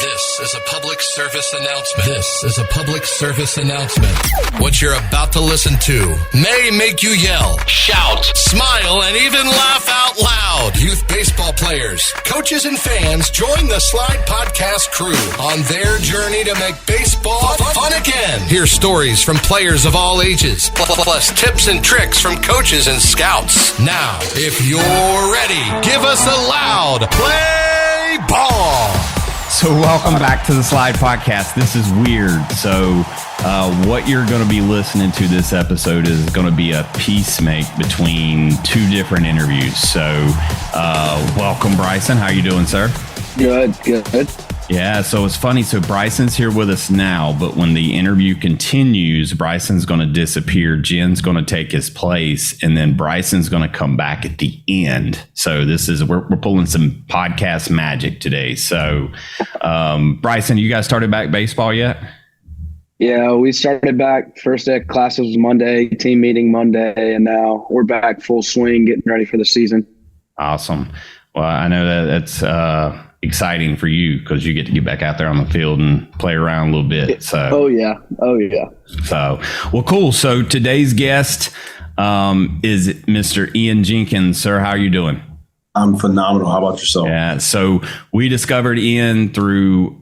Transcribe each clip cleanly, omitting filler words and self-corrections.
This is a public service announcement. This is a public service announcement. What you're about to listen to may make you yell, shout, smile, and even laugh out loud. Youth baseball players, coaches, and fans join the Slide Podcast crew on their journey to make baseball fun again. Hear stories from players of all ages, plus tips and tricks from coaches and scouts. Now, if you're ready, give us a loud play ball. So welcome back to the Slide Podcast. This is weird. So what you're going to be listening to this episode is going to be a peacemake between two different interviews. So welcome, Bryson. How you doing, sir? Good. Yeah, so it's funny. So Bryson's here with us now, but when the interview continues, Bryson's going to disappear. Jen's going to take his place, and then Bryson's going to come back at the end. So this is we're pulling some podcast magic today. So Bryson, you guys started back baseball yet? Yeah, we started back. First day of classes was Monday, team meeting Monday, and now we're back full swing, getting ready for the season. Awesome. Well, I know that's exciting for you because you get back out there on the field and play around a little bit. So, oh yeah. So, well, cool. So today's guest is Mr. Ian Jenkins. Sir, how are you doing? I'm phenomenal. How about yourself? Yeah. So we discovered Ian through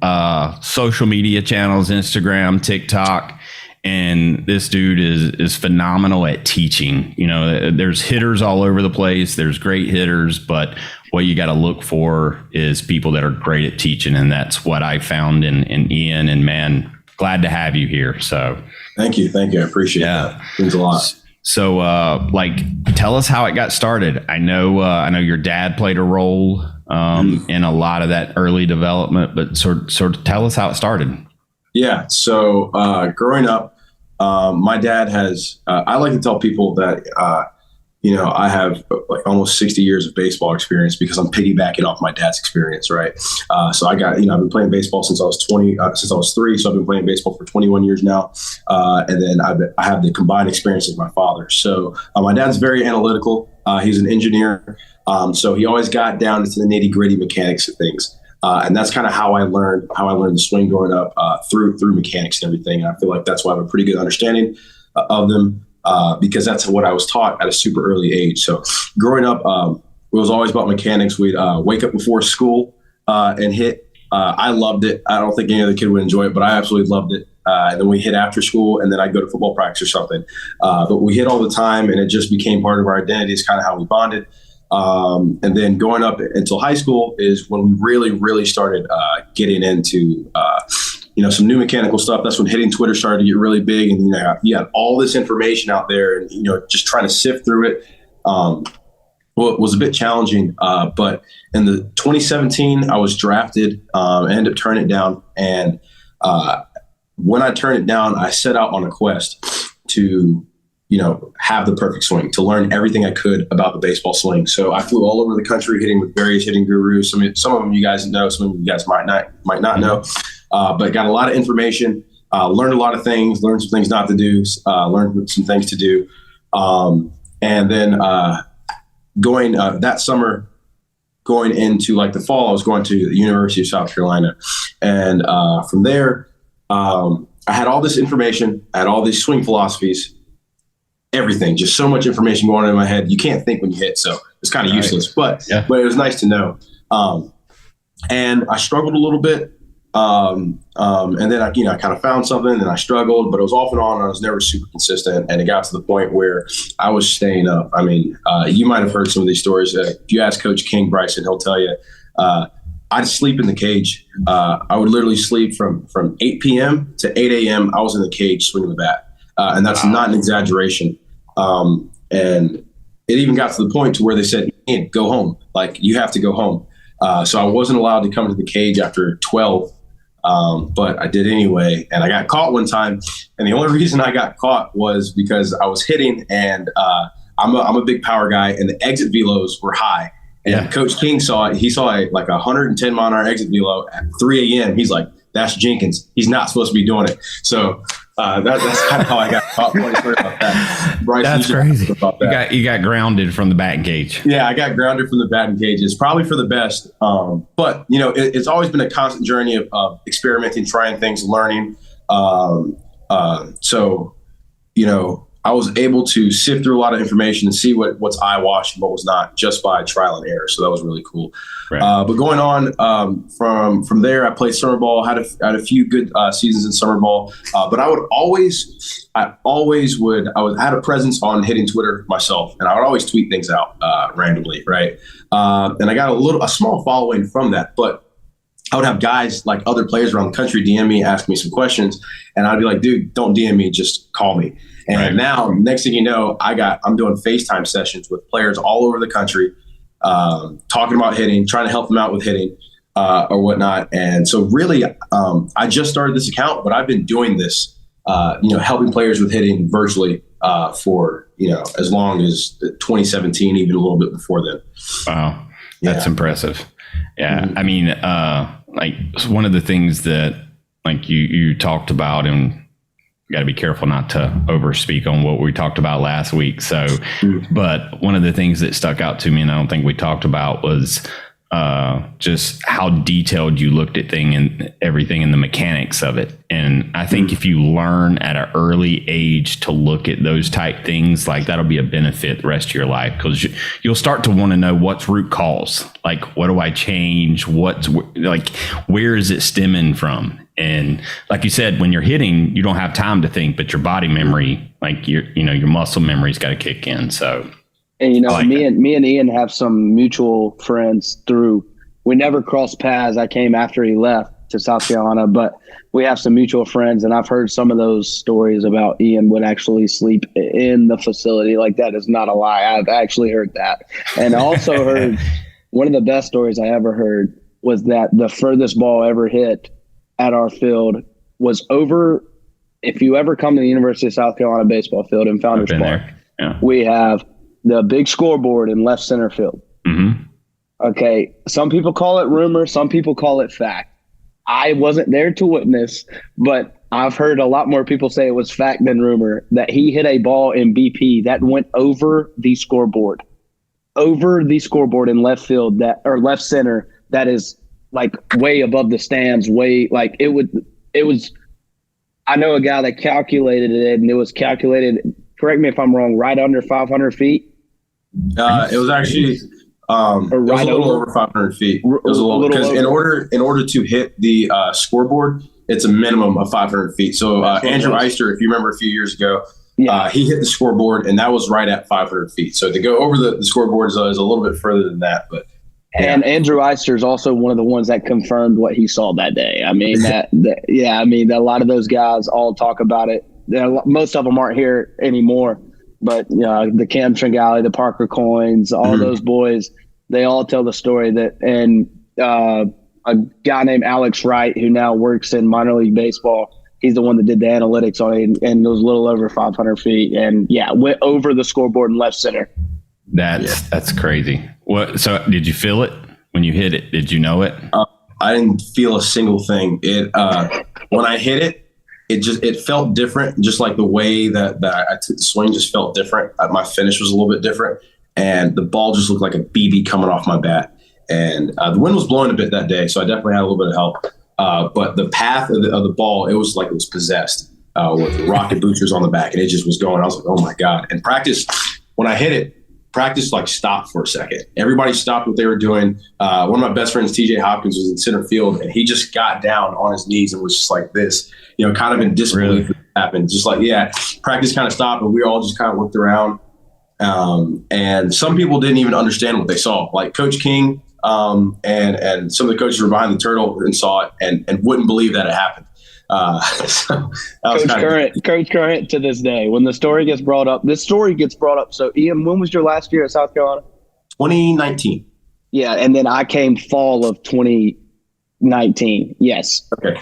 social media channels, Instagram, TikTok. And this dude is phenomenal at teaching. You know, there's hitters all over the place. There's great hitters, but what you got to look for is people that are great at teaching. And that's what I found in Ian. And man, glad to have you here. So thank you. I appreciate that. It means a lot. So tell us how it got started. I know your dad played a role in a lot of that early development, but sort of tell us how it started. Yeah. So growing up, my dad has, I like to tell people that, I have like almost 60 years of baseball experience because I'm piggybacking off my dad's experience. Right. So I got, I've been playing baseball since I was 3. So I've been playing baseball for 21 years now. And then I have the combined experience of my father. So my dad's very analytical. He's an engineer. So he always got down into the nitty gritty mechanics of things. And that's kind of how I learned the swing growing up through mechanics and everything. And I feel like that's why I have a pretty good understanding of them because that's what I was taught at a super early age. So growing up, it was always about mechanics. We'd wake up before school and hit. I loved it. I don't think any other kid would enjoy it, but I absolutely loved it. And then we hit after school, and then I'd go to football practice or something. But we hit all the time, and it just became part of our identity. It's kind of how we bonded. And then going up until high school is when we really, really started getting into, some new mechanical stuff. That's when hitting Twitter started to get really big. And, you had all this information out there and, just trying to sift through it. It was a bit challenging. But in the 2017, I was drafted. I ended up turning it down. And when I turned it down, I set out on a quest to have the perfect swing, to learn everything I could about the baseball swing. So I flew all over the country hitting with various hitting gurus. Some of them you guys know, some of you guys might not know, but got a lot of information, learned a lot of things, learned some things not to do, learned some things to do. And then going that summer, going into like the fall, I was going to the University of South Carolina. And from there, I had all this information, I had all these swing philosophies, everything, just so much information going on in my head. You can't think when you hit, so it's kind of useless, but it was nice to know. And I struggled a little bit. And then I kind of found something and I struggled, but it was off and on. I was never super consistent. And it got to the point where I was staying up. I mean, you might've heard some of these stories. If you ask Coach King Bryson, he'll tell you, I'd sleep in the cage. I would literally sleep from 8 p.m. to 8 a.m. I was in the cage swinging the bat. And that's not an exaggeration. And it even got to the point to where they said, Ian, go home. Like, you have to go home. So I wasn't allowed to come to the cage after 12. But I did anyway. And I got caught one time. And the only reason I got caught was because I was hitting and I'm a big power guy and the exit velos were high. And Coach King saw it. He saw like 110 mile an hour exit velo at 3 a.m. He's like, that's Jenkins. He's not supposed to be doing it. So That's kind of how I got caught. Funny story about that. Bryce, that's crazy. About that. You got grounded from the batting cage. Yeah, I got grounded from the batting cage. It's probably for the best. But it's always been a constant journey of experimenting, trying things, learning. So I was able to sift through a lot of information and see what's eyewash and what was not, just by trial and error. So that was really cool. Right. But going on from there, I played summer ball, had a few good seasons in summer ball. But I had a presence on hitting Twitter myself, and I would always tweet things out randomly, right? And I got a small following from that, but I would have guys like other players around the country DM me, ask me some questions, and I'd be like, dude, don't DM me, just call me. And now, next thing you know, I'm doing FaceTime sessions with players all over the country, talking about hitting, trying to help them out with hitting or whatnot. And so really, I just started this account, but I've been doing this, helping players with hitting virtually for, as long as 2017, even a little bit before then. Wow. That's impressive. Yeah. Mm-hmm. I mean, one of the things that you talked about, and got to be careful not to overspeak on what we talked about last week. So, but one of the things that stuck out to me, and I don't think we talked about, was just how detailed you looked at everything and the mechanics of it. And I think if you learn at an early age to look at those type things, that'll be a benefit the rest of your life, because you'll start to want to know what's root cause. Like, what do I change? Where is it stemming from? And like you said, when you're hitting, you don't have time to think, but your body memory, your muscle memory's got to kick in. So. And me and Ian have some mutual friends we never crossed paths. I came after he left to South Carolina, but we have some mutual friends, and I've heard some of those stories about Ian would actually sleep in the facility. Like, that is not a lie. I've actually heard that. And I also heard one of the best stories I ever heard was that the furthest ball ever hit at our field was over. If you ever come to the University of South Carolina baseball field in Founders Park, we have the big scoreboard in left center field. Mm-hmm. Okay. Some people call it rumor. Some people call it fact. I wasn't there to witness, but I've heard a lot more people say it was fact than rumor, that he hit a ball in BP that went over the scoreboard in left field, or left center, that is way above the stands, it was, I know a guy that calculated it, and it was calculated, correct me if I'm wrong, right under 500 feet. It was actually it was a little over 500 feet. It was a little, because in order to hit the scoreboard, it's a minimum of 500 feet. So Andrew Eister, if you remember a few years ago, he hit the scoreboard, and that was right at 500 feet. So to go over the scoreboard is a little bit further than that, but. Yeah. And Andrew Eister is also one of the ones that confirmed what he saw that day. I mean, a lot of those guys all talk about it. Most of them aren't here anymore, but the Cam Tringali, the Parker Coins, all those boys, they all tell the story that, and a guy named Alex Wright, who now works in minor league baseball, he's the one that did the analytics on it, and it was a little over 500 feet, and went over the scoreboard in left center. That's crazy. What? So did you feel it when you hit it? Did you know it? I didn't feel a single thing. When I hit it, it felt different. Just like the way that I took the swing just felt different. My finish was a little bit different, and the ball just looked like a BB coming off my bat. And the wind was blowing a bit that day, so I definitely had a little bit of help. But the path of the ball, it was like it was possessed with the rocket boosters on the back, and it just was going. I was like, oh my God. And practice, when I hit it, practice stopped for a second. Everybody stopped what they were doing. One of my best friends, TJ Hopkins, was in center field, and he just got down on his knees and was just like this, kind of in disbelief that happened. Just practice kind of stopped, and we all just kind of looked around. And some people didn't even understand what they saw. Like Coach King and some of the coaches were behind the turtle and saw it and wouldn't believe that it happened. Coach Current to this day, when the story gets brought up, So Ian, when was your last year at South Carolina? 2019. Yeah. And then I came fall of 2019. Yes. Okay.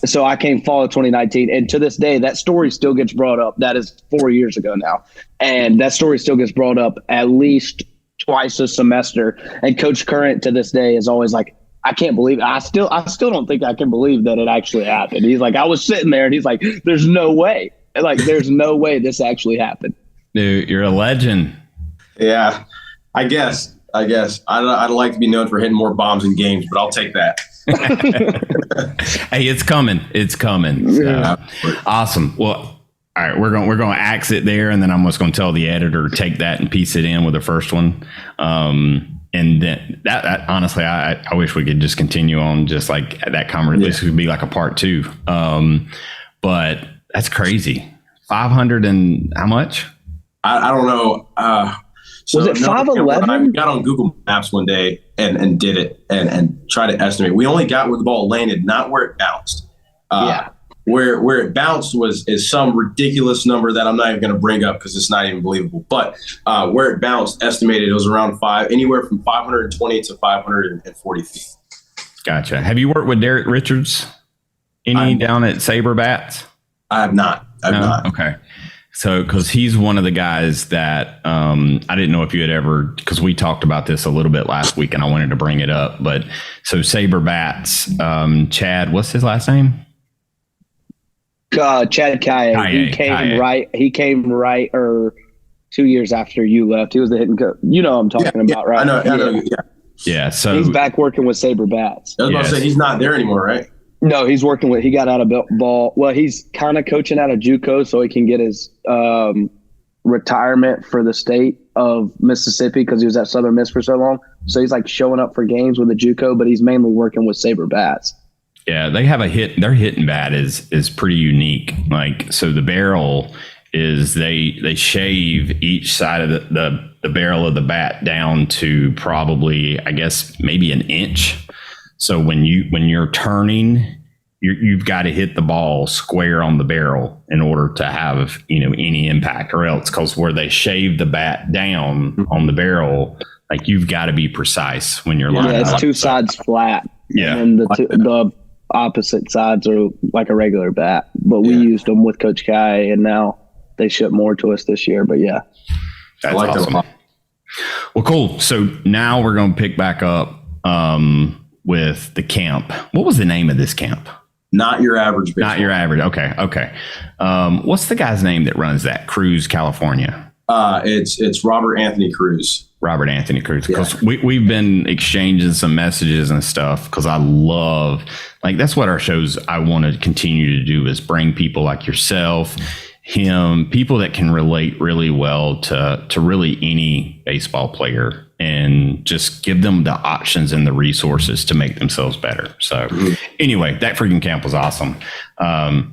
So I came fall of 2019. And to this day, that story still gets brought up. That is 4 years ago now. And that story still gets brought up at least twice a semester. And Coach Current to this day is always like, I can't believe it. I still don't think I can believe that it actually happened. He's like, I was sitting there and he's like, there's no way. Like, there's no way this actually happened. Dude, you're a legend. Yeah, I guess. I'd like to be known for hitting more bombs in games, but I'll take that. Hey, it's coming. So, Yeah. Awesome. Well, all right, we're going to axe it there, and then I'm just going to tell the editor to take that and piece it in with the first one. And then that honestly, I wish we could just continue on just like that conversation. This would be like a part 2. But that's crazy. 500 and how much? I don't know. Was it 5'11"? I got on Google Maps one day and did it and tried to estimate. We only got where the ball landed, not where it bounced. Where it bounced is some ridiculous number that I'm not even going to bring up because it's not even believable. But where it bounced, estimated it was around anywhere from 520 to 540 feet. Gotcha. Have you worked with Derek Richards? Down at Saber Bats? I have not. I've not. Okay. So, because he's one of the guys that I didn't know if you had ever, because we talked about this a little bit last week and I wanted to bring it up. But so Saber Bats, Chad, what's his last name? Chad Kaye. He came right or 2 years after you left. He was the hitting coach. You know what I'm talking about, right? I know. Yeah. So he's back working with Saber Bats. I was about to say he's not there anymore, right? No, he's working with. He got out of ball. Well, he's kind of coaching out of JUCO so he can get his retirement for the state of Mississippi because he was at Southern Miss for so long. So he's like showing up for games with the JUCO, but he's mainly working with Saber Bats. Yeah, they have their hitting bat is pretty unique. Like, so the barrel is they shave each side of the barrel of the bat down to probably, I guess, maybe an inch. So when you're turning, you've got to hit the ball square on the barrel in order to have any impact, or else, because where they shave the bat down on the barrel, like you've got to be precise when you're lining up. Yeah, it's two sides flat. Yeah, and the opposite sides are like a regular bat. But we used them with Coach Kaye, and now they ship more to us this year. But yeah, that's awesome. Well, cool. So now we're going to pick back up with the camp. What was the name of this camp? Not Your Average Baseball. Not Your Average. Okay. What's the guy's name that runs that? Cruz, California. It's Robert Anthony Cruz. Robert Anthony Cruz. Because we've been exchanging some messages and stuff because I love, like, that's what our shows I want to continue to do is bring people like yourself, him, people that can relate really well to really any baseball player and just give them the options and the resources to make themselves better. So anyway, that freaking camp was awesome. All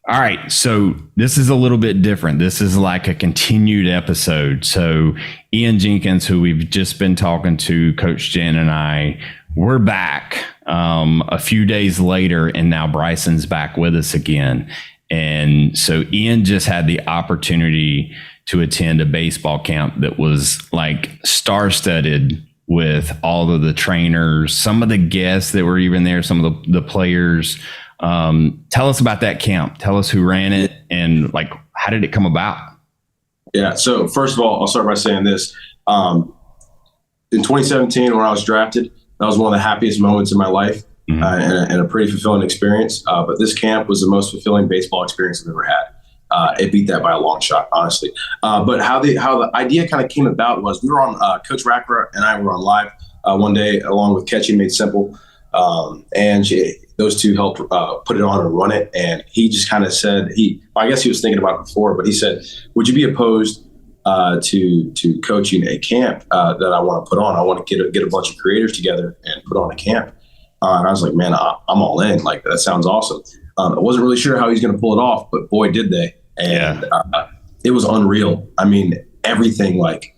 right. So this is a little bit different. This is like a continued episode. So Ian Jenkins, who we've just been talking to, Coach Jen and I, we're back a few days later, and now Bryson's back with us again. And so Ian just had the opportunity to attend a baseball camp that was like star-studded with all of the trainers, some of the guests that were even there, some of the players. Tell us about that camp. Tell us who ran it and like, how did it come about? Yeah. So first of all, I'll start by saying this. In 2017, when I was drafted, that was one of the happiest moments in my life. And a pretty fulfilling experience. But this camp was the most fulfilling baseball experience I've ever had. It beat that by a long shot, honestly. But how the idea kind of came about was we were on Coach Rackra and I were on live one day along with Catchy Made Simple. And those two helped put it on and run it. And he just kind of said, I guess he was thinking about it before, but he said, would you be opposed to coaching a camp that I want to put on? I want to get a bunch of creators together and put on a camp. And I was like, man, I'm all in. Like, that sounds awesome. I wasn't really sure how he's going to pull it off, but boy, did they. And it was unreal. I mean, everything. Like,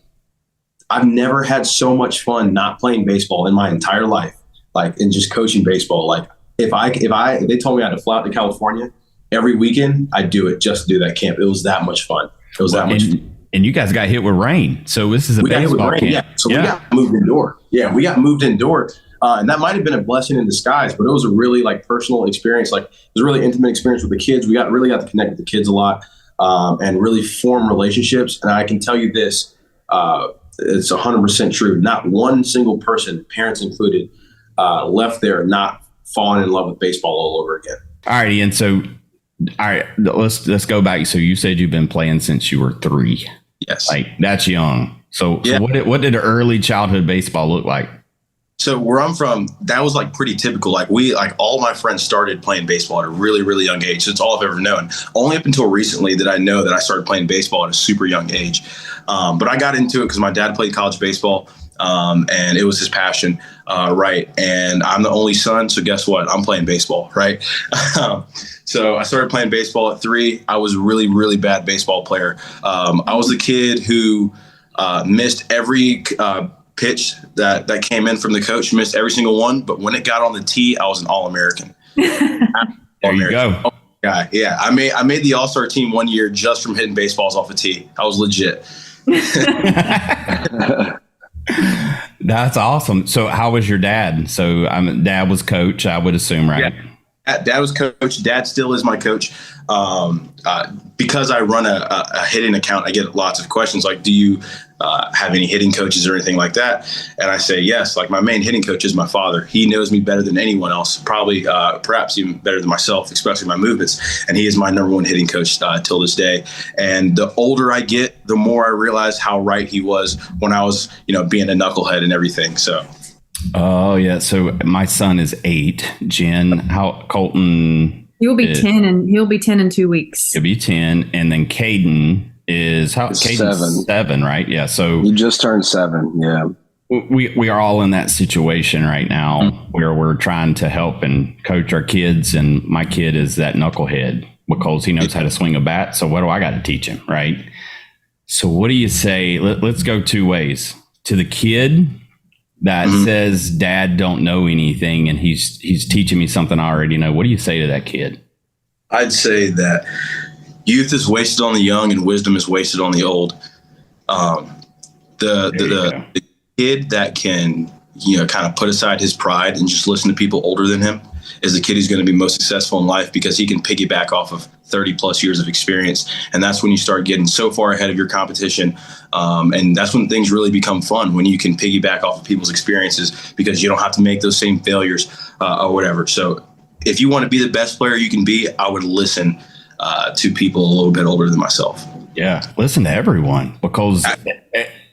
I've never had so much fun not playing baseball in my entire life, like, and just coaching baseball. Like, if they told me I had to fly out to California every weekend, I'd do it just to do that camp. It was that much fun. It was that much fun. And you guys got hit with rain. So this is a baseball camp. Yeah. So we got moved indoor. Yeah, we got moved indoor. And that might have been a blessing in disguise, but it was a really like personal experience. Like, it was a really intimate experience with the kids. We really got to connect with the kids a lot and really form relationships. And I can tell you this, it's 100% true. Not one single person, parents included, left there not falling in love with baseball all over again. All right, Ian. So, all right, let's go back. So you said you've been playing since you were 3. Yes. Like, that's young. So Yeah. what did early childhood baseball look like? So where I'm from, that was like pretty typical. Like all my friends started playing baseball at a really, really young age. It's all I've ever known. Only up until recently did I know that I started playing baseball at a super young age. But I got into it because my dad played college baseball, and it was his passion, right? And I'm the only son, so guess what? I'm playing baseball, right? So I started playing baseball at 3. I was a really, really bad baseball player. I was the kid who missed every pitch that came in from the coach, missed every single one. But when it got on the tee, I was an All-American. There you go. Oh, guy. Yeah. I made the All-Star team one year just from hitting baseballs off a tee. I was legit. That's awesome. So how was your dad? So dad was coach, I would assume, right? Yeah. Dad was coach. Dad still is my coach. Because I run a hitting account, I get lots of questions like, do you have any hitting coaches or anything like that? And I say yes. Like, my main hitting coach is my father. He knows me better than anyone else, probably perhaps even better than myself, especially my movements. And he is my number one hitting coach till this day. And the older I get, the more I realize how right he was when I was, being a knucklehead and everything. So. Oh yeah. So my son is 8. Jen, Colton? He'll be 10 in 2 weeks. He'll be 10, and then Caden is Caden's 7, right? Yeah. So You just turned 7. Yeah. we are all in that situation right now where we're trying to help and coach our kids, and my kid is that knucklehead because he knows how to swing a bat. So what do I got to teach him, right? So what do you say? Let's go 2 ways. To the kid that says, Dad don't know anything, and he's teaching me something I already know. What do you say to that kid? I'd say that youth is wasted on the young and wisdom is wasted on the old. The kid that can, kind of put aside his pride and just listen to people older than him is the kid who's going to be most successful in life, because he can piggyback off of 30 plus years of experience. And that's when you start getting so far ahead of your competition. And that's when things really become fun, when you can piggyback off of people's experiences, because you don't have to make those same failures or whatever. So if you want to be the best player you can be, I would listen to people a little bit older than myself. Yeah. Listen to everyone, because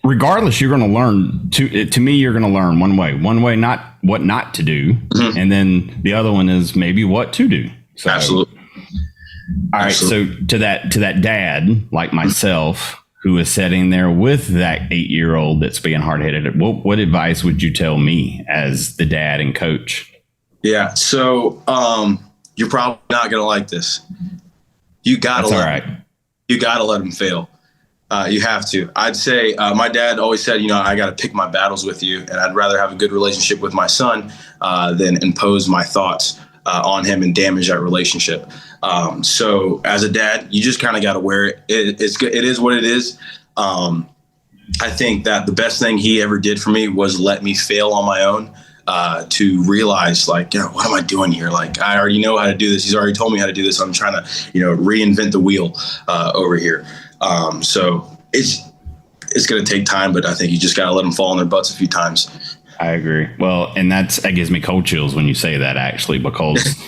regardless, you're going to learn to me, you're going to learn one way, not what not to do. And then the other one is maybe what to do. So, Absolutely. All right. So to that dad like myself, who is sitting there with that 8-year-old that's being hard-headed, what advice would you tell me as the dad and coach? Yeah. So you're probably not going to like this. You got to let him fail. You have to. I'd say my dad always said, I got to pick my battles with you, and I'd rather have a good relationship with my son than impose my thoughts on him and damage that relationship. So as a dad, you just kind of got to wear it. It is what it is. I think that the best thing he ever did for me was let me fail on my own. To realize, like, what am I doing here? Like, I already know how to do this. He's already told me how to do this. I'm trying to, reinvent the wheel over here. So it's going to take time, but I think you just got to let them fall on their butts a few times. I agree. Well, and that gives me cold chills when you say that, actually, because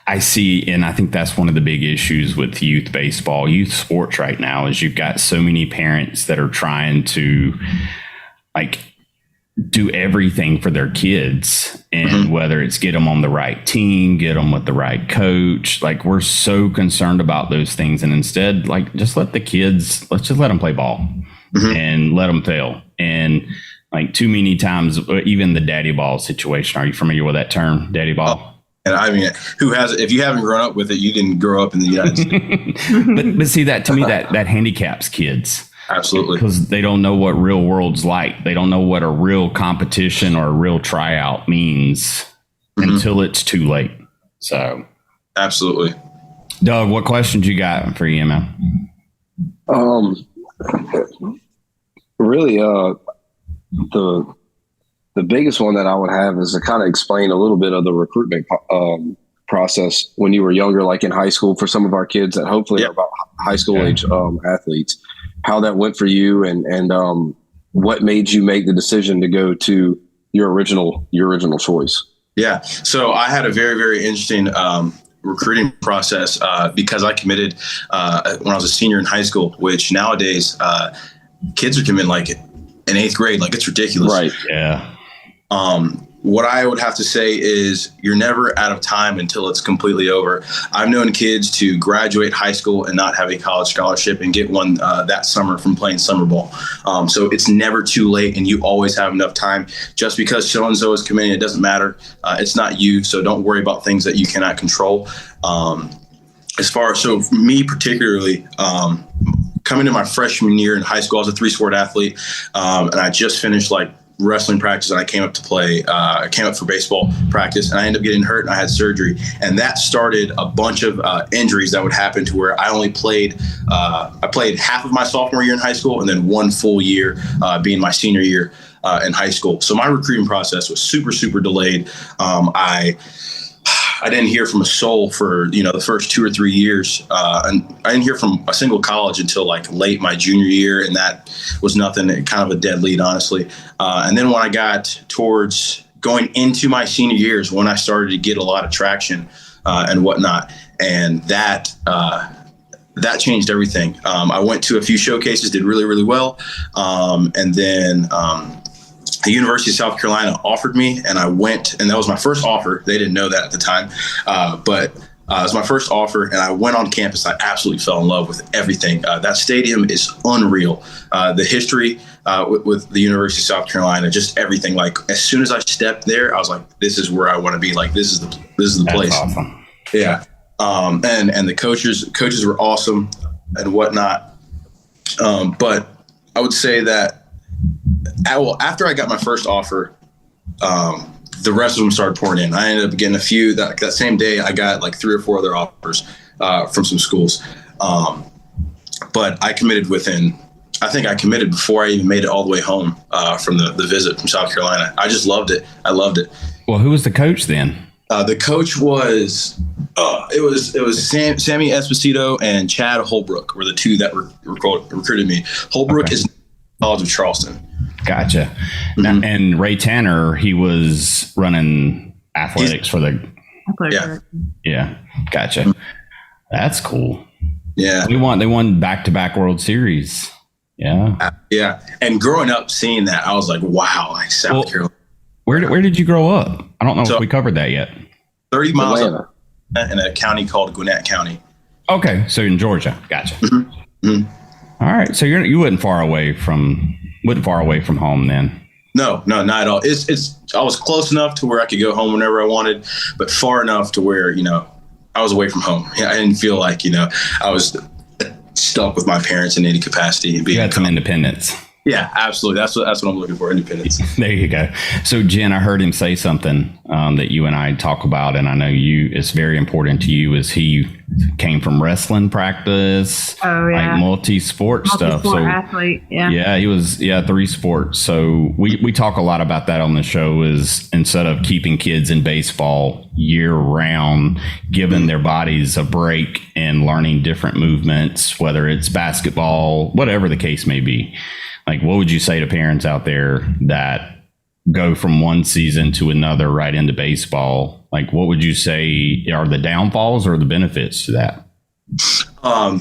I see, and I think that's one of the big issues with youth baseball, youth sports right now, is you've got so many parents that are trying to, like, do everything for their kids, and whether it's get them on the right team, get them with the right coach, like, we're so concerned about those things. And instead, like, just let the kids, let's just let them play ball and let them fail. And like, too many times, even the daddy ball situation. Are you familiar with that term, daddy ball? Oh, and I mean, if you haven't grown up with it, you didn't grow up in the United States. but see, that to me, that handicaps kids. Absolutely. Because they don't know what real world's like. They don't know what a real competition or a real tryout means until it's too late. So, absolutely. Doug, what questions you got for Ian, man? Really, the biggest one that I would have is to kind of explain a little bit of the recruitment process when you were younger, like in high school, for some of our kids that hopefully are about high school age athletes. How that went for you, and what made you make the decision to go to your original choice? Yeah. So I had a very, very interesting recruiting process because I committed when I was a senior in high school, which nowadays kids are committing like in 8th grade. Like, it's ridiculous. Right. Yeah. What I would have to say is you're never out of time until it's completely over. I've known kids to graduate high school and not have a college scholarship and get one that summer from playing summer ball. So it's never too late, and you always have enough time. Just because so-and-so is committing, it doesn't matter. It's not you, so don't worry about things that you cannot control. So for me particularly, coming to my freshman year in high school, I was a 3-sport athlete, and I just finished like wrestling practice, and I came up to play. I came up for baseball practice, and I ended up getting hurt, and I had surgery, and that started a bunch of injuries that would happen to where I only played. I played half of my sophomore year in high school, and then 1 full year being my senior year in high school. So my recruiting process was super, super delayed. I didn't hear from a soul for, the first 2 or 3 years. And I didn't hear from a single college until like late my junior year. And that was nothing, kind of a dead lead, honestly. And then when I got towards going into my senior years, when I started to get a lot of traction and whatnot. And that changed everything. I went to a few showcases, did really, really well. And then the University of South Carolina offered me, and I went, and that was my first offer. They didn't know that at the time, but it was my first offer, and I went on campus. I absolutely fell in love with everything. That stadium is unreal. The history with the University of South Carolina, just everything. Like, as soon as I stepped there, I was like, this is where I want to be. Like, this is the place. That's awesome. Yeah. And the coaches were awesome and whatnot. But I would say that, after I got my first offer, the rest of them started pouring in. I ended up getting a few. That same day, I got like 3 or 4 other offers from some schools. But I committed before I even made it all the way home from the visit from South Carolina. I just loved it. I loved it. Well, who was the coach then? The coach was Sammy Esposito and Chad Holbrook were the two that recruited me. Holbrook is College of Charleston. Gotcha. Mm-hmm. And Ray Tanner, he was running athletics for the. Yeah. Gotcha. Mm-hmm. That's cool. Yeah. They won back-to-back World Series. Yeah. Yeah. And growing up seeing that, I was like, wow, like South Carolina. Where did you grow up? I don't know if we covered that yet. 30 miles up in a county called Gwinnett County. Okay. So in Georgia. Gotcha. Mm-hmm. Mm-hmm. All right. So you wasn't far away from home then. No, not at all. I was close enough to where I could go home whenever I wanted, but far enough to where, I was away from home. I didn't feel like, I was stuck with my parents in any capacity. You had some independence. Yeah, absolutely. That's what I'm looking for, independence. There you go. So, Jen, I heard him say something that you and I talk about, and I know it's very important to you, is he came from wrestling practice, like multi-sport stuff. So, athlete, yeah, he was 3 sports. So we talk a lot about that on the show, is instead of keeping kids in baseball year round, giving their bodies a break and learning different movements, whether it's basketball, whatever the case may be. Like, what would you say to parents out there that go from one season to another right into baseball? Like, what would you say are the downfalls or the benefits to that?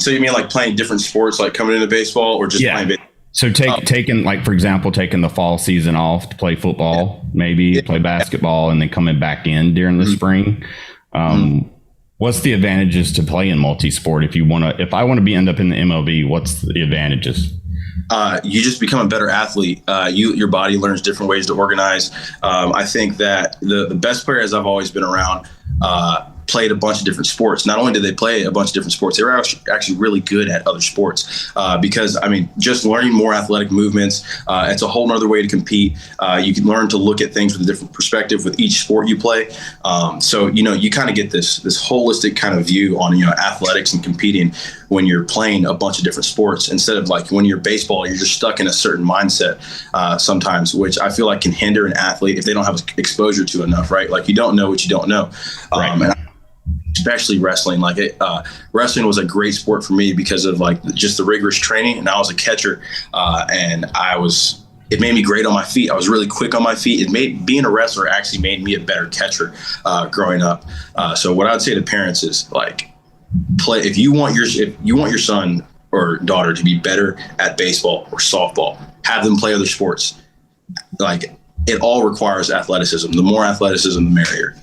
So you mean like playing different sports, like coming into baseball, or just playing baseball? So taking, like, for example, taking the fall season off to play football, maybe play basketball, and then coming back in during the spring. What's the advantages to playing multi-sport? If I want to end up in the MLB, what's the advantages? You just become a better athlete. Your body learns different ways to organize. I think that the best players I've always been around played a bunch of different sports. Not only did they play a bunch of different sports, they were actually really good at other sports because, just learning more athletic movements, it's a whole nother way to compete. You can learn to look at things with a different perspective with each sport you play. So, you kind of get this holistic kind of view on, athletics and competing when you're playing a bunch of different sports, instead of like when you're baseball, you're just stuck in a certain mindset sometimes, which I feel like can hinder an athlete if they don't have exposure to enough, right? Like, you don't know what you don't know. And especially wrestling. Wrestling was a great sport for me because of like just the rigorous training. And I was a catcher, and I was it made me great on my feet. I was really quick on my feet. Being a wrestler actually made me a better catcher growing up. So what I would say to parents is like, if you want your son or daughter to be better at baseball or softball, have them play other sports. Like, it all requires athleticism. The more athleticism, the merrier.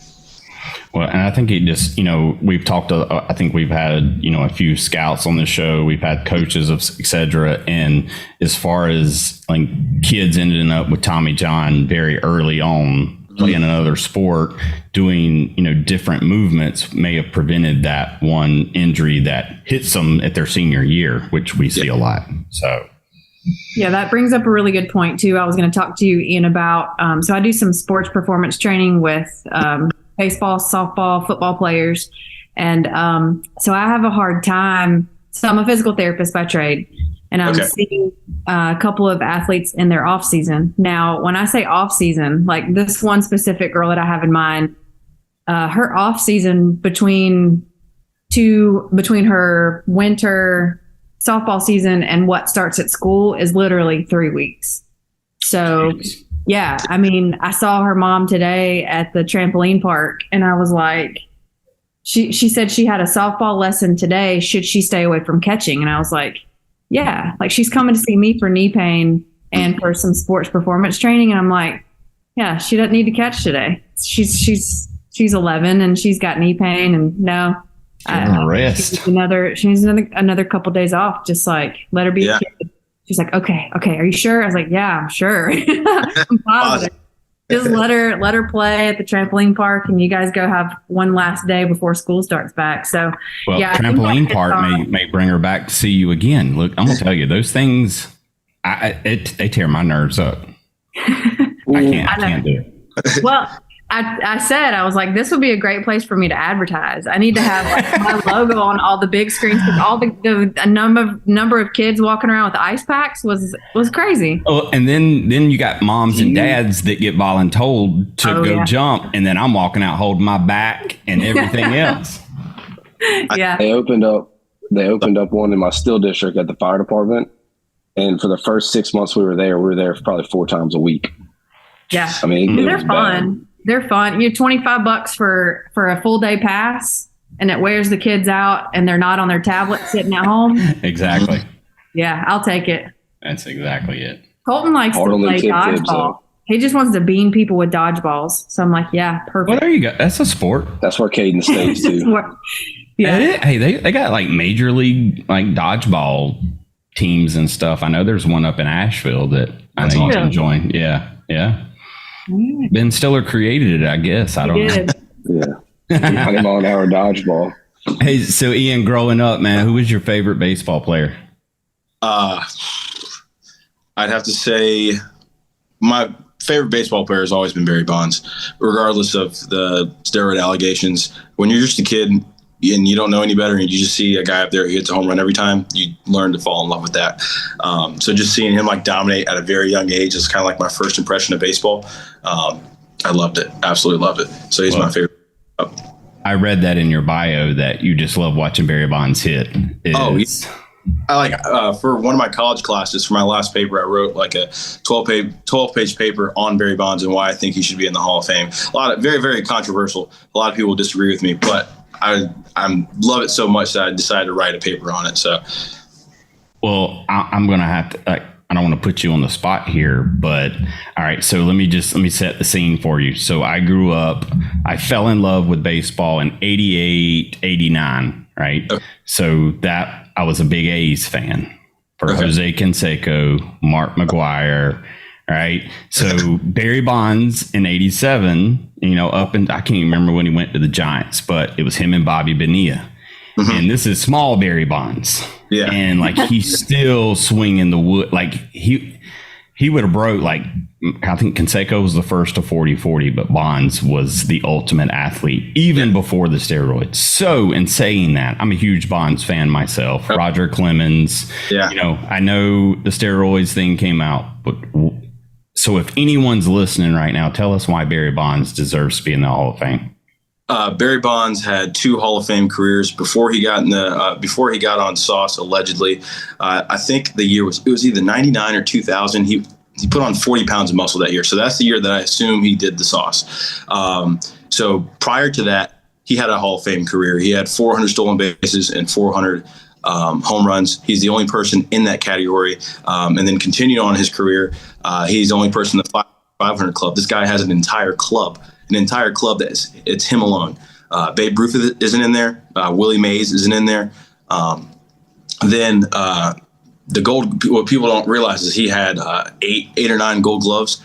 Well, and I think it just, we've talked, I think we've had, a few scouts on the show. We've had coaches, et cetera. And as far as like kids ending up with Tommy John very early on, playing another sport, doing, different movements may have prevented that one injury that hits them at their senior year, which we see a lot. So. Yeah, that brings up a really good point too. I was going to talk to you, Ian, about, so I do some sports performance training with baseball, softball, football players. And so I have a hard time. So I'm a physical therapist by trade, and I'm seeing a couple of athletes in their off season. Now, when I say off season, like this one specific girl that I have in mind, her off season between her winter softball season and what starts at school is literally 3 weeks. So yeah, I mean, I saw her mom today at the trampoline park, and I was like, she said she had a softball lesson today. Should she stay away from catching? And I was like, yeah, like she's coming to see me for knee pain and for some sports performance training. And I'm like, yeah, she doesn't need to catch today. She's 11 and she's got knee pain, and no. Rest. She needs another couple days off. Just like let her be a kid. She's like, okay, are you sure? I was like, yeah, I'm sure. I'm positive. Just let her play at the trampoline park, and you guys go have one last day before school starts back. So, trampoline park may bring her back to see you again. Look, I'm gonna tell you, those things, they tear my nerves up. I can't do it. Well, I was like, this would be a great place for me to advertise. I need to have like my logo on all the big screens, because all the number of kids walking around with ice packs was crazy. Oh, and then you got moms and dads that get voluntold to go jump, and then I'm walking out holding my back and everything else. Yeah, they opened up one in my steel district at the fire department, and for the first 6 months we were there probably 4 times a week. Yeah, I mean, they're fun. Bad. They're fun. You're $25 for a full day pass, and it wears the kids out, and they're not on their tablet sitting at home. Exactly. Yeah, I'll take it. That's exactly it. Colton likes to play dodgeball. He just wants to bean people with dodgeballs. So I'm like, yeah, perfect. Well, there you go. That's a sport. That's where Caden stays too. Yeah. Hey, they got like major league like dodgeball teams and stuff. I know there's one up in Asheville that I know you can join. Yeah. Ben Stiller created it, I guess. I don't know. Yeah. 20 mile an hour dodgeball. Hey, so Ian, growing up, man, who was your favorite baseball player? I'd have to say my favorite baseball player has always been Barry Bonds, regardless of the steroid allegations. When you're just a kid and you don't know any better, and you just see a guy up there who hits a home run every time, you learn to fall in love with that. So just seeing him like dominate at a very young age is kind of like my first impression of baseball. I loved it. Absolutely loved it. So he's my favorite. I read that in your bio that you just love watching Barry Bonds hit. I like for one of my college classes, for my last paper, I wrote like a 12-page paper on Barry Bonds and why I think he should be in the Hall of Fame. A lot of very, very controversial. A lot of people disagree with me, but I love it so much that I decided to write a paper on it. So, well, I'm going to have to. I don't want to put you on the spot here, but all right. So let me set the scene for you. So I grew up. I fell in love with baseball in 88, 89. Right. Okay. So that I was a big A's fan for Jose Canseco, Mark McGwire. Right. So Barry Bonds in 87, I can't even remember when he went to the Giants, but it was him and Bobby Bonilla. Mm-hmm. And this is small Barry Bonds. Yeah. And like he's still swinging the wood. Like he would have broke, like, I think Canseco was the first to 40-40, but Bonds was the ultimate athlete even before the steroids. So in saying that, I'm a huge Bonds fan myself. Roger Clemens. Yeah. I know the steroids thing came out, but so if anyone's listening right now, tell us why Barry Bonds deserves to be in the Hall of Fame. Barry Bonds had 2 Hall of Fame careers before he got before he got on sauce, allegedly. I think the year was either 99 or 2000. he put on 40 pounds of muscle that year. So that's the year that I assume he did the sauce. So prior to that, he had a Hall of Fame career. He had 400 stolen bases and 400 home runs. He's the only person in that category. And then continuing on his career, he's the only person in the 500 club. This guy has an entire club that it's him alone. Babe Ruth isn't in there. Willie Mays isn't in there. Then the gold, what people don't realize is he had eight or nine gold gloves,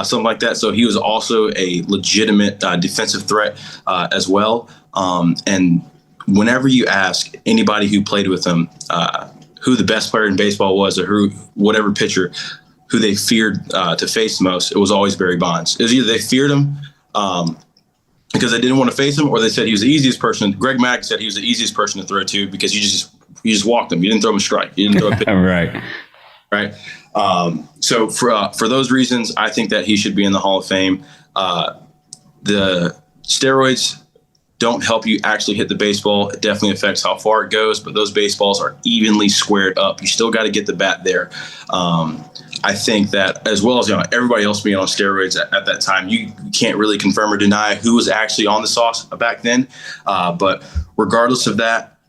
something like that. So he was also a legitimate defensive threat as well. And whenever you ask anybody who played with him who the best player in baseball was, or whatever pitcher who they feared to face the most, it was always Barry Bonds. It was either they feared him because they didn't want to face him, or they said he was the easiest person. Greg Mack said he was the easiest person to throw to because you just walked him. You didn't throw him a strike. You didn't throw a pitch. Right. So for those reasons, I think that he should be in the Hall of Fame. The steroids don't help you actually hit the baseball. It definitely affects how far it goes, but those baseballs are evenly squared up. You still got to get the bat there. I think that, as well as everybody else being on steroids at that time, you can't really confirm or deny who was actually on the sauce back then. But regardless of that,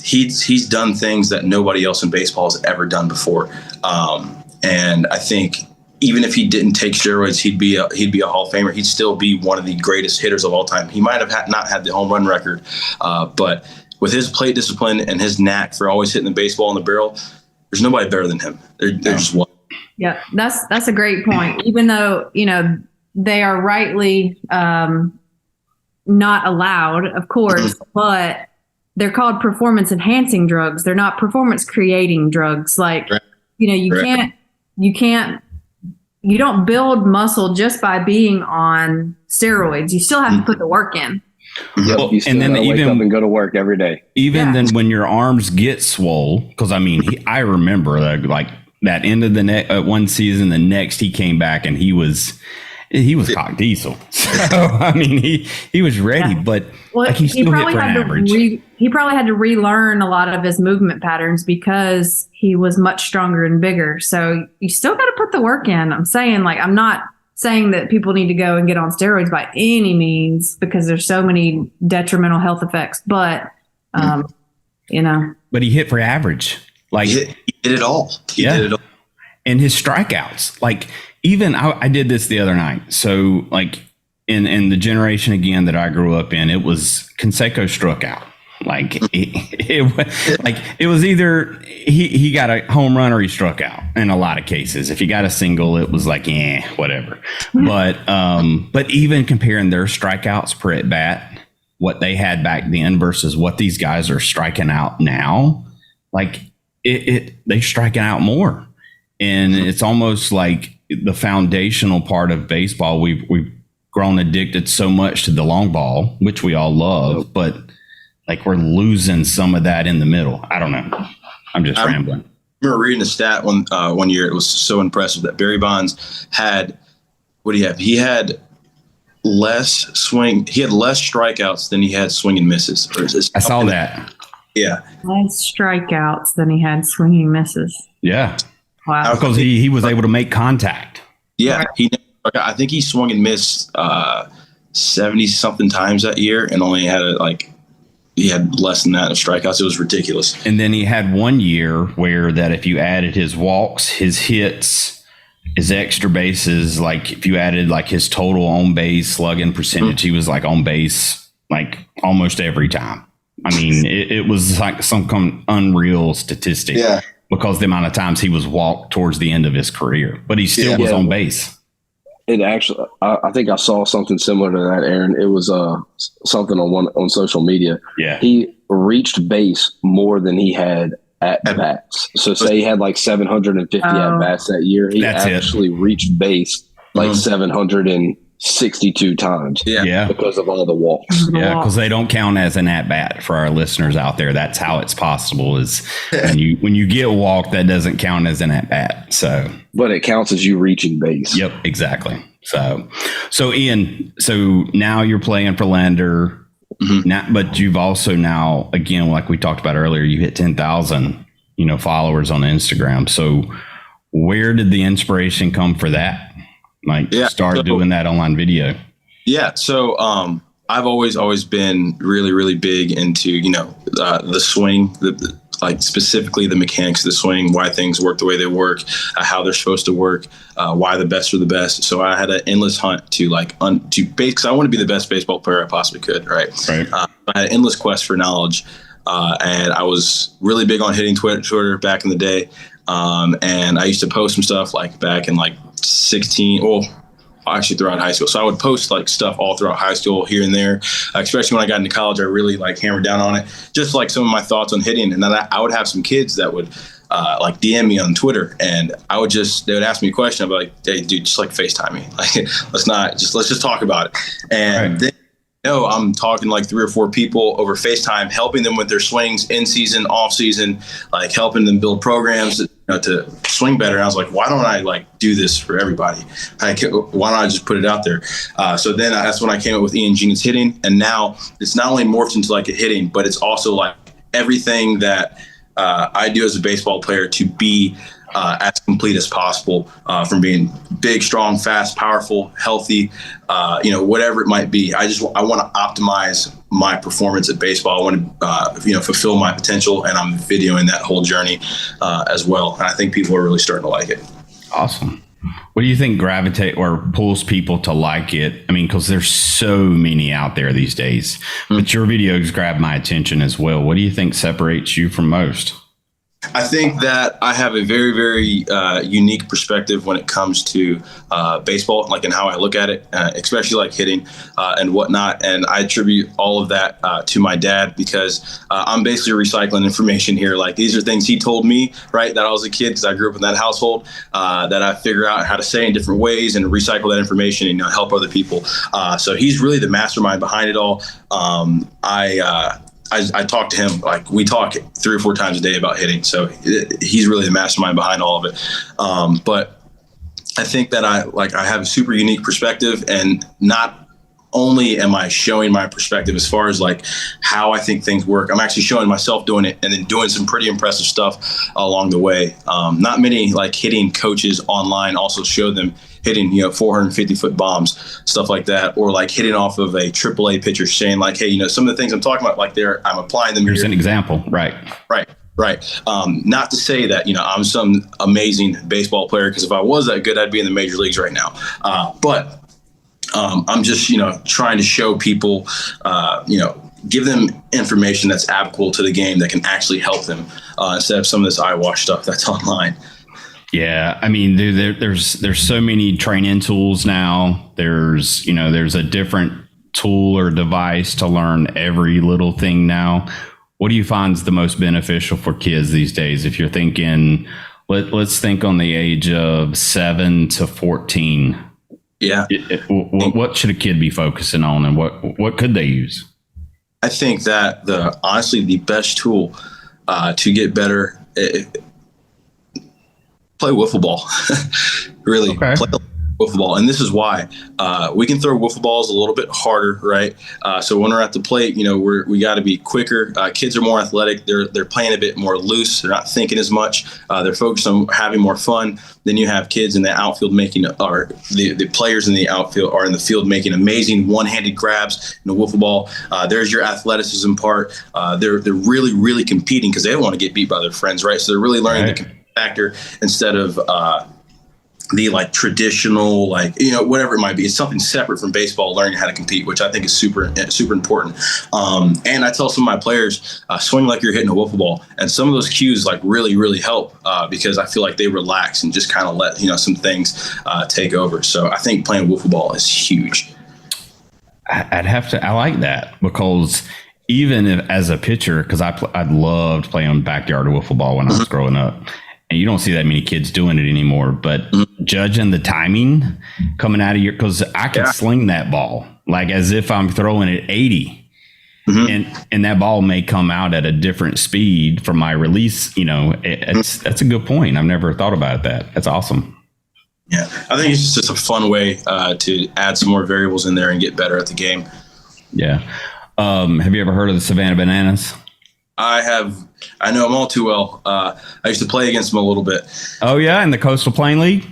he's done things that nobody else in baseball has ever done before. And I think even if he didn't take steroids, he'd be a Hall of Famer. He'd still be one of the greatest hitters of all time. He might have not had the home run record, but with his plate discipline and his knack for always hitting the baseball in the barrel, there's nobody better than him. There's just one. Yeah, that's a great point. Even though, they are rightly not allowed, of course, but they're called performance enhancing drugs. They're not performance creating drugs. Like, right. You don't build muscle just by being on steroids. You still have to put the work in. Yep, you still and then wake up and go to work every day. Then when your arms get swole, because I remember that end of the one season, the next he came back and he was cock diesel. So he was ready, but he still hit for an average. He probably had to relearn a lot of his movement patterns because he was much stronger and bigger. So you still got to put the work in. I'm saying, I'm not saying that people need to go and get on steroids by any means, because there's so many detrimental health effects. But but he hit for average. He did it all. He did it all. And his strikeouts, even I did this the other night. So in the generation again that I grew up in, it was Canseco struck out. It was either he got a home run or he struck out in a lot of cases. If he got a single, it was whatever. But even comparing their strikeouts per at bat, what they had back then versus what these guys are striking out now, they're striking out more. And it's almost like the foundational part of baseball. We've grown addicted so much to the long ball, which we all love, but we're losing some of that in the middle. I don't know. I'm just rambling. I remember reading a stat one year. It was so impressive that Barry Bonds had, what do you have? He had less strikeouts than he had swing and misses. I saw that. Yeah. Less strikeouts than he had swinging misses. Yeah. Wow. Because he was able to make contact. Yeah. I think he swung and missed 70 something times that year and only had he had less than that of strikeouts. It was ridiculous. And then he had one year where that if you added his walks, his hits, his extra bases, if you added his total on base slugging percentage, he was on base almost every time. It was some unreal statistic. Yeah. Because the amount of times he was walked towards the end of his career, but he still was on base. It actually, I think I saw something similar to that, Aaron. It was something on social media. Yeah, he reached base more than he had at bats. So say he had 750 at bats that year. He actually reached base 762 times. Yeah, because of all the walks. Yeah, because they don't count as an at bat for our listeners out there. That's how it's possible. Is when you get walked, that doesn't count as an at bat. So, but it counts as you reaching base. Yep, exactly. So Ian, now you're playing for Lander, but you've also now, again, like we talked about earlier, you hit 10,000, followers on Instagram. So Where did the inspiration come for that? Like start doing that online video? Yeah. So I've always been really, really big into, the swing, like specifically the mechanics of the swing, why things work the way they work, how they're supposed to work, why the best are the best. So I had an endless hunt to because I want to be the best baseball player I possibly could. Right. I had an endless quest for knowledge. And I was really big on hitting Twitter back in the day. And I used to post some stuff like back in like 16, actually throughout high school. So I would post like stuff all throughout high school here and there, especially when I got into college. I really like hammered down on it, just like some of my thoughts on hitting. And then I would have some kids that would like DM me on Twitter, and they would ask me a question. I'd be like, hey dude, just like FaceTime me. Like, let's just talk about it. And then I'm talking like 3 or 4 people over FaceTime, helping them with their swings in season, off season, like helping them build programs to swing better. And I was like, why don't I like do this for everybody? Why don't I just put it out there? So then that's when I came up with Jenkins hitting. And now it's not only morphed into like a hitting, but it's also like everything that I do as a baseball player to be as complete as possible, from being big, strong, fast, powerful, healthy, whatever it might be. I want to optimize my performance at baseball. I want to, fulfill my potential, and I'm videoing that whole journey as well. And I think people are really starting to like it. Awesome. What do you think gravitate or pulls people to like it? I mean, because there's so many out there these days, but your videos grab my attention as well. What do you think separates you from most? I think that I have a very, very unique perspective when it comes to baseball, like in how I look at it, especially like hitting and whatnot. And I attribute all of that to my dad, because I'm basically recycling information here. Like, these are things he told me, right, that I was a kid, because I grew up in that household, that I figure out how to say in different ways and recycle that information and help other people. So he's really the mastermind behind it all. I talk to him, like we talk 3 or 4 times a day about hitting. So he's really the mastermind behind all of it. But I think that I have a super unique perspective, and not only am I showing my perspective as far as like how I think things work, I'm actually showing myself doing it and then doing some pretty impressive stuff along the way. Not many like hitting coaches online also show them hitting 450-foot bombs, stuff like that, or like hitting off of a AAA pitcher, saying like, hey, some of the things I'm talking about, like I'm applying them. Here's an example. Right. Not to say that I'm some amazing baseball player, because if I was that good, I'd be in the major leagues right now. But I'm just trying to show people, give them information that's applicable to the game that can actually help them, instead of some of this eyewash stuff that's online. Yeah, I mean, there's so many training tools now. There's a different tool or device to learn every little thing now. What do you find is the most beneficial for kids these days? If you're thinking, let's think on the age of 7 to 14. Yeah. What should a kid be focusing on, and what could they use? I think that honestly the best tool to get better. Play wiffle ball. Really. Okay. Play wiffle ball. And this is why we can throw wiffle balls a little bit harder, right? So when we're at the plate, we got to be quicker. Kids are more athletic. They're playing a bit more loose. They're not thinking as much. They're focused on having more fun. Then you have kids in the outfield or the players in the outfield are in the field making amazing one-handed grabs in the wiffle ball. There's your athleticism part. They're really, really competing, because they don't want to get beat by their friends, right? So they're really learning the factor instead of the like traditional, whatever it might be. It's something separate from baseball, learning how to compete, which I think is super important. And I tell some of my players, swing like you're hitting a wiffle ball. And some of those cues like really, really help, because I feel like they relax and just kind of let, some things take over. So I think playing wiffle ball is huge. I like that, because even if, as a pitcher, because I loved playing backyard wiffle ball when I was growing up. And you don't see that many kids doing it anymore, but judging the timing coming out of because I can sling that ball like as if I'm throwing it 80, and that ball may come out at a different speed from my release. That's a good point. I've never thought about that. That's awesome. Yeah, I think it's just a fun way to add some more variables in there and get better at the game. Yeah. Have you ever heard of the Savannah Bananas? I know him all too well. I used to play against him a little bit. Oh yeah, in the Coastal Plain League.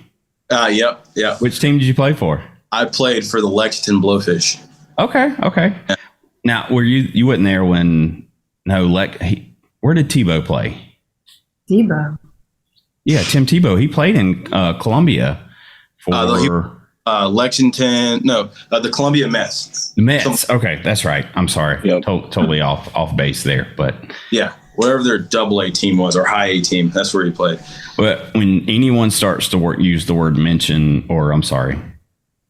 Yep. Which team did you play for? I played for the Lexington Blowfish. Okay. Yeah. Now, were you wasn't there when? No, where did Tebow play? Tebow. Yeah, Tim Tebow. He played in Columbia for Lexington. No, the Columbia Mets. The Mets. Okay, that's right. I'm sorry. Yep. Totally off base there, but yeah, wherever their AA team was or high A team, that's where he played. But when anyone starts to use the word mention, or I'm sorry,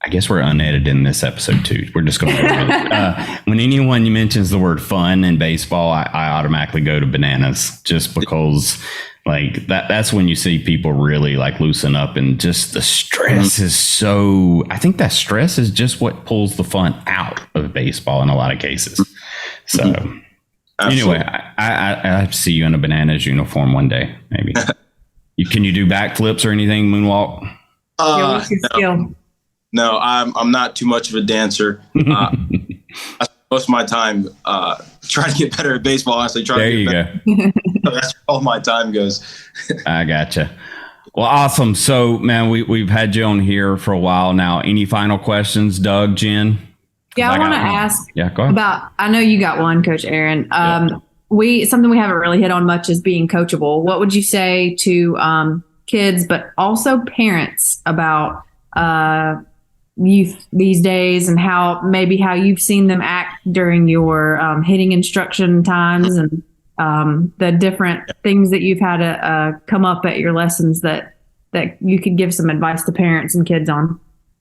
I guess we're unedited in this episode too. We're just going to when anyone mentions the word fun in baseball, I automatically go to bananas, just because like that's when you see people really like loosen up, and just the stress is so. I think that stress is just what pulls the fun out of baseball in a lot of cases. So anyway, I see you in a bananas uniform one day, maybe. Can you do backflips or anything, moonwalk? What's your skill? No, I'm not too much of a dancer. I spend most of my time trying to get better at baseball. Honestly, there you go. That's where all my time goes. I gotcha. Well, awesome. So, man, we've had you on here for a while now. Any final questions, Doug, Jen? Yeah, I want to ask go ahead. about. I know you got one, Coach Aaron. Something we haven't really hit on much is being coachable. What would you say to kids, but also parents, about youth these days, and how you've seen them act during your hitting instruction times, and the different things that you've had to come up at your lessons that you could give some advice to parents and kids on?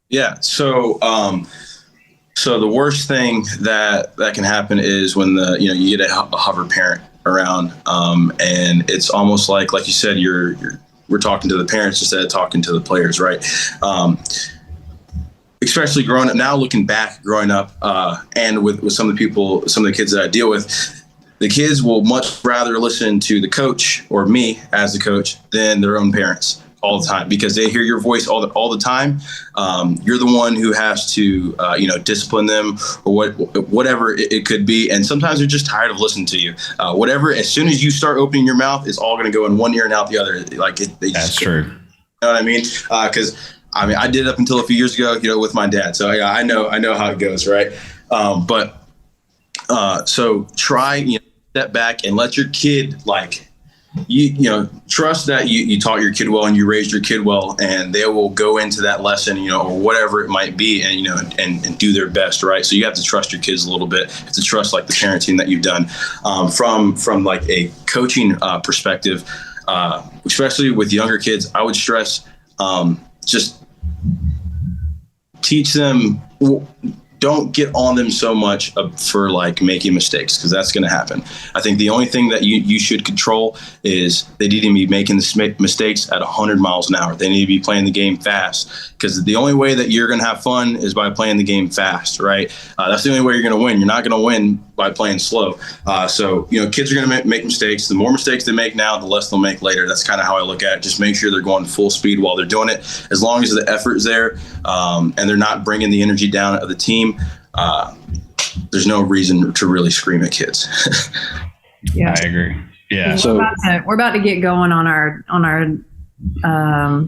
Yeah. So the worst thing that can happen is when you get a hover parent around, and it's almost like you said, we're talking to the parents instead of talking to the players, right? Especially growing up now, looking back, growing up, and with some of the kids that I deal with, the kids will much rather listen to the coach or me as the coach than their own parents all the time, because they hear your voice all the time. You're the one who has to, discipline them, or whatever it could be. And sometimes they're just tired of listening to you. Whatever, as soon as you start opening your mouth, it's all going to go in one ear and out the other. That's true. You know what I mean? Because I did up until a few years ago, with my dad. So yeah, I know how it goes, right? So try, step back and let your kid trust that you taught your kid well and you raised your kid well, and they will go into that lesson, or whatever it might be, and do their best, right? So you have to trust your kids a little bit. You have to trust the parenting that you've done, from a coaching perspective, especially with younger kids. I would stress, just teach them. Don't get on them so much for making mistakes, because that's going to happen. I think the only thing that you should control is they need to be making the mistakes at 100 miles an hour. They need to be playing the game fast, because the only way that you're going to have fun is by playing the game fast, right? That's the only way you're going to win. You're not going to win by playing slow. So kids are going to make mistakes. The more mistakes they make now, the less they'll make later. That's kind of how I look at it. Just make sure they're going full speed while they're doing it. As long as the effort is there, and they're not bringing the energy down of the team, there's no reason to really scream at kids. Yeah, I agree. Yeah. So we're about to get going on our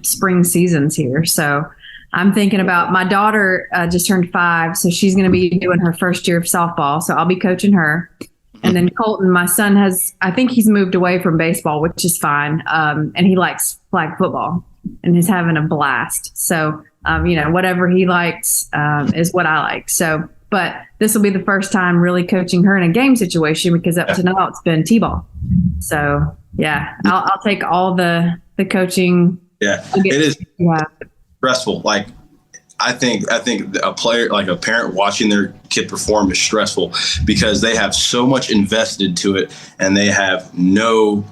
spring seasons here. So I'm thinking about my daughter just turned 5, so she's going to be doing her first year of softball. So I'll be coaching her. And then Colton, my son, I think he's moved away from baseball, which is fine. And he likes flag football and he's having a blast. So, whatever he likes is what I like. So, but this will be the first time really coaching her in a game situation, because up to now it's been T-ball. So yeah, I'll take all the coaching. Yeah, it is stressful. I think a player, a parent watching their kid perform, is stressful, because they have so much invested to it and they have no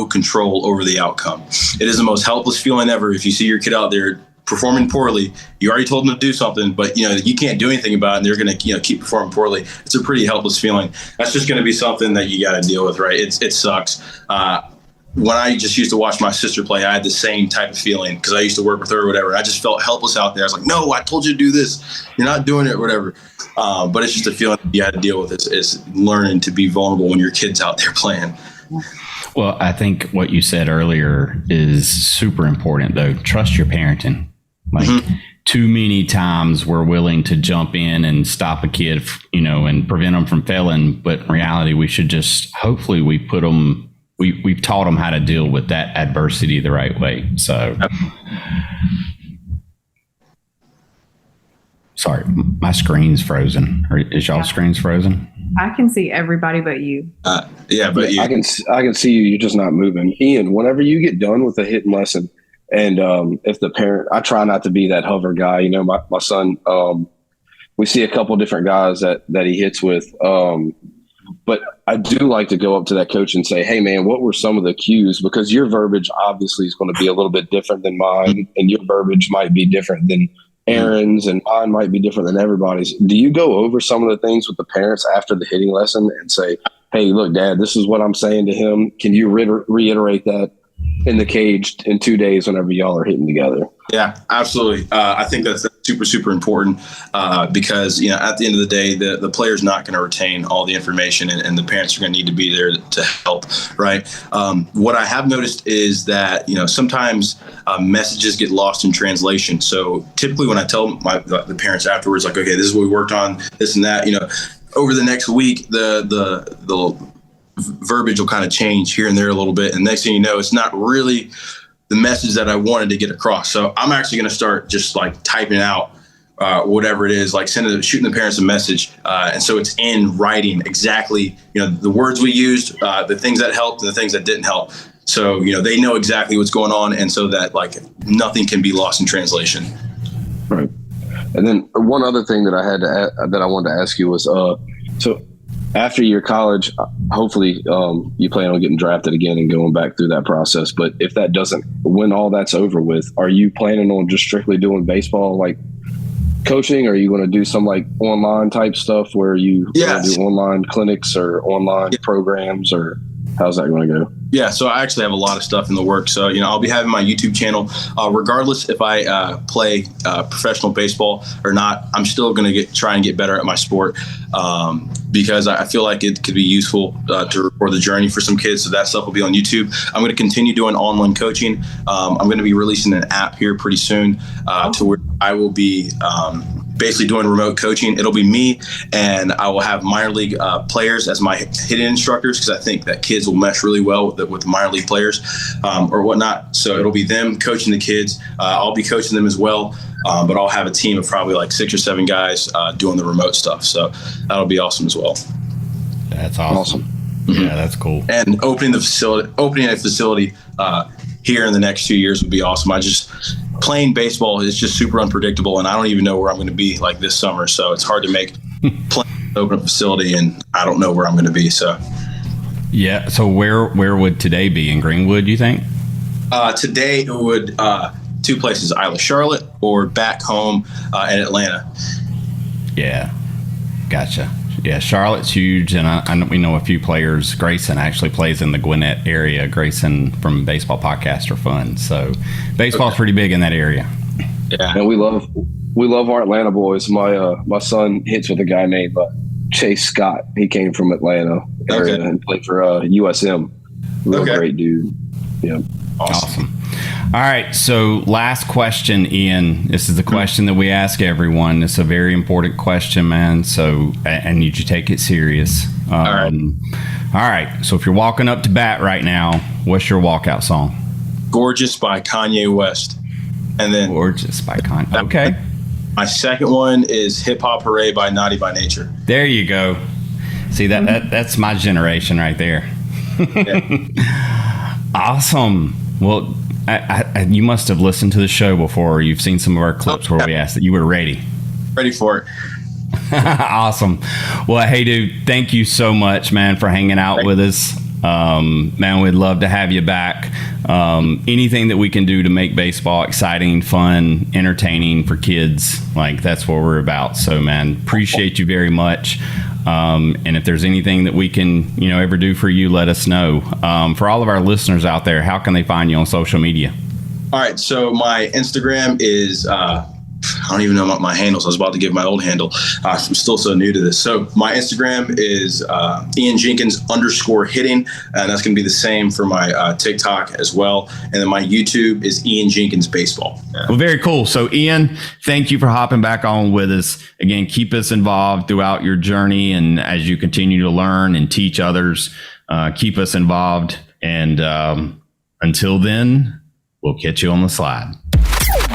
control over the outcome. It is the most helpless feeling ever. If you see your kid out there performing poorly, you already told them to do something, but you can't do anything about it, and they're going to keep performing poorly. It's a pretty helpless feeling. That's just going to be something that you got to deal with, right? It sucks. when I just used to watch my sister play, I had the same type of feeling because I used to work with her or whatever. I just felt helpless out there. I was like, no, I told you to do this. You're not doing it or whatever. But it's just a feeling you had to deal with is learning to be vulnerable when your kid's out there playing. Well, I think what you said earlier is super important, though. Trust your parenting. Like, too many times we're willing to jump in and stop a kid, and prevent them from failing. But in reality, we should just, hopefully we've taught them how to deal with that adversity the right way. So, sorry, my screen's frozen. Is y'all's screen's frozen? I can see everybody but you. Yeah, but you. I can see you. You're just not moving. Ian, whenever you get done with a hitting lesson, and if the parent, I try not to be that hover guy. You know, my son, we see a couple different guys that he hits with. But I do like to go up to that coach and say, hey, man, what were some of the cues? Because your verbiage obviously is going to be a little bit different than mine, and your verbiage might be different than Aaron's, and mine might be different than everybody's. Do you go over some of the things with the parents after the hitting lesson and say, hey, look, Dad, this is what I'm saying to him. Can you reiterate that in the cage in 2 days whenever y'all are hitting together? Yeah, absolutely. I think that's super, super important because, at the end of the day, the player's not going to retain all the information and the parents are going to need to be there to help, right? What I have noticed is that, sometimes messages get lost in translation. So typically when I tell the parents afterwards, like, okay, this is what we worked on, this and that, over the next week, the verbiage will kind of change here and there a little bit. And next thing you know, it's not really the message that I wanted to get across. So I'm actually going to start just like typing out whatever it is, like shooting the parents a message. And so it's in writing exactly, the words we used, the things that helped and the things that didn't help. So, they know exactly what's going on. And so that like nothing can be lost in translation. Right. And then one other thing that I wanted to ask you was, so after your college, hopefully you plan on getting drafted again and going back through that process. But if that doesn't, when all that's over with, are you planning on just strictly doing baseball, like coaching? Or are you going to do some like online type stuff where you do online clinics or online programs, or how's that going to go? Yeah, so I actually have a lot of stuff in the works. So, I'll be having my YouTube channel. Regardless if I play professional baseball or not, I'm still going to try and get better at my sport because I feel like it could be useful to record the journey for some kids. So that stuff will be on YouTube. I'm going to continue doing online coaching. I'm going to be releasing an app here pretty soon to where I will be basically doing remote coaching. It'll be me, and I will have minor league players as my hitting instructors because I think that kids will mesh really well with the minor league players or whatnot. So it'll be them coaching the kids. I'll be coaching them as well, but I'll have a team of probably like 6 or 7 guys doing the remote stuff. So that'll be awesome as well. That's awesome. Mm-hmm. Yeah, that's cool. And opening a facility here in the next 2 years would be awesome. Playing baseball is just super unpredictable, and I don't even know where I'm going to be like this summer. So it's hard to open a facility, and I don't know where I'm going to be. So, yeah. So where would today be? In Greenwood, you think? Today it would 2 places: either Charlotte or back home in Atlanta. Yeah, gotcha. Yeah, Charlotte's huge, and we know a few players. Grayson actually plays in the Gwinnett area. Grayson from Baseball Podcaster Fund. So baseball's pretty big in that area. Yeah, and we love our Atlanta boys. My son hits with a guy named Chase Scott. He came from Atlanta area and played for USM. Real great dude. Yeah, awesome. All right, so last question, Ian. This is the question that we ask everyone. It's a very important question, man. So I need you to take it serious. All right. So if you're walking up to bat right now, what's your walkout song? Gorgeous by Kanye West. And then Gorgeous by Kanye. Okay. My second one is Hip Hop Hooray by Naughty by Nature. There you go. See, that's my generation right there. Awesome. Well, you must have listened to the show before. You've seen some of our clips where we asked that you were ready. Ready for it. Awesome. Well, hey, dude, thank you so much, man, for hanging out with us. Man, we'd love to have you back. Anything that we can do to make baseball exciting, fun, entertaining for kids, like that's what we're about. So, man, appreciate you very much. And if there's anything that we can, ever do for you, let us know. For all of our listeners out there, how can they find you on social media? All right. So my Instagram is, I don't even know my handles. I was about to give my old handle. I'm still so new to this. So my Instagram is Ian Jenkins _hitting. And that's going to be the same for my TikTok as well. And then my YouTube is Ian Jenkins Baseball. Well, very cool. So Ian, thank you for hopping back on with us. Again, keep us involved throughout your journey. And as you continue to learn and teach others, keep us involved. And until then, we'll catch you on the slide.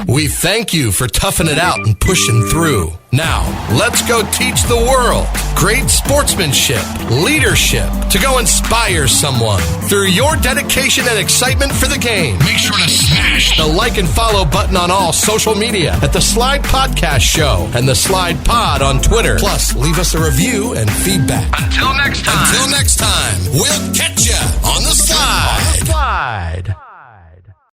We thank you for toughing it out and pushing through. Now, let's go teach the world great sportsmanship, leadership, to go inspire someone through your dedication and excitement for the game. Make sure to smash the like and follow button on all social media at The Slide Podcast Show and The Slide Pod on Twitter. Plus, leave us a review and feedback. Until next time, we'll catch ya.